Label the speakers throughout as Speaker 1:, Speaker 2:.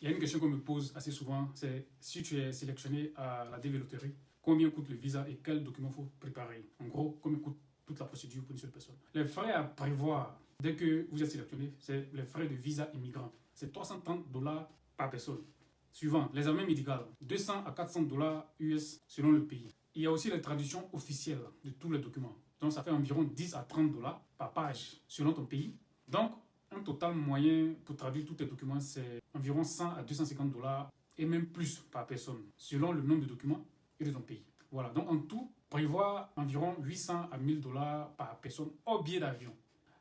Speaker 1: Il y a une question qu'on me pose assez souvent, c'est si tu es sélectionné à la DV Loterie, combien coûte le visa et quels documents faut préparer? En gros, combien coûte toute la procédure pour une seule personne? Les frais à prévoir dès que vous êtes sélectionné, c'est les frais de visa immigrant. C'est 330 $ par personne. Suivant, les examens médicaux, 200 à 400 $ US selon le pays. Il y a aussi les traductions officielles de tous les documents. Donc ça fait environ 10 à 30 $ par page selon ton pays. Donc, un total moyen pour traduire tous tes documents, c'est environ 100 à 250 $ et même plus par personne, selon le nombre de documents et de ton pays. Voilà, donc en tout, prévoir environ 800 à 1000 $ par personne au billet d'avion.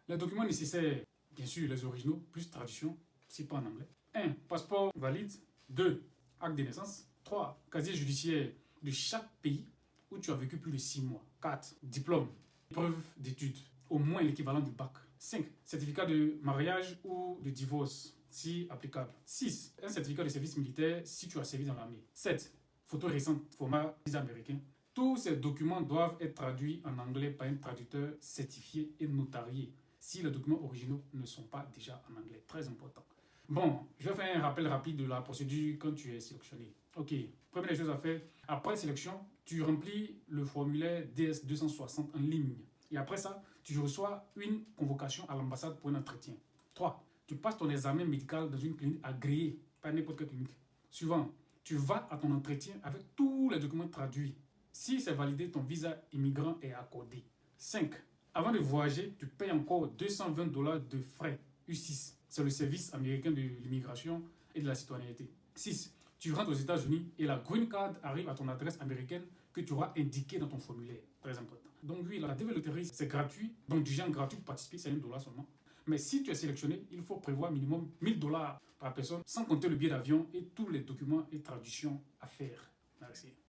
Speaker 1: Les documents nécessaires, bien sûr, les originaux, plus traduction, si pas en anglais. 1. Passeport valide. 2. Acte de naissance. 3. Casier judiciaire de chaque pays où tu as vécu plus de 6 mois. 4. Diplôme. Preuve d'études, au moins l'équivalent du bac. 5. Certificat de mariage ou de divorce, si applicable. 6. Un certificat de service militaire si tu as servi dans l'armée. 7. Photo récente, format visa américain. Tous ces documents doivent être traduits en anglais par un traducteur certifié et notarié si les documents originaux ne sont pas déjà en anglais. Très important. Bon, je vais faire un rappel rapide de la procédure quand tu es sélectionné. Ok, première chose à faire, après sélection, tu remplis le formulaire DS260 en ligne. Et après ça, tu reçois une convocation à l'ambassade pour un entretien. 3. Tu passes ton examen médical dans une clinique agréée, pas n'importe quelle clinique. Suivant, tu vas à ton entretien avec tous les documents traduits. Si c'est validé, ton visa immigrant est accordé. 5. Avant de voyager, tu payes encore 220 $ de frais U6. C'est le service américain de l'immigration et de la citoyenneté. 6. Tu rentres aux États-Unis et la green card arrive à ton adresse américaine que tu auras indiquée dans ton formulaire. Très important. Donc oui, la DV Loterie, c'est gratuit. Donc du genre gratuit pour participer, c'est 1 $ seulement. Mais si tu es sélectionné, il faut prévoir minimum 1000 $ par personne, sans compter le billet d'avion et tous les documents et traductions à faire. Merci.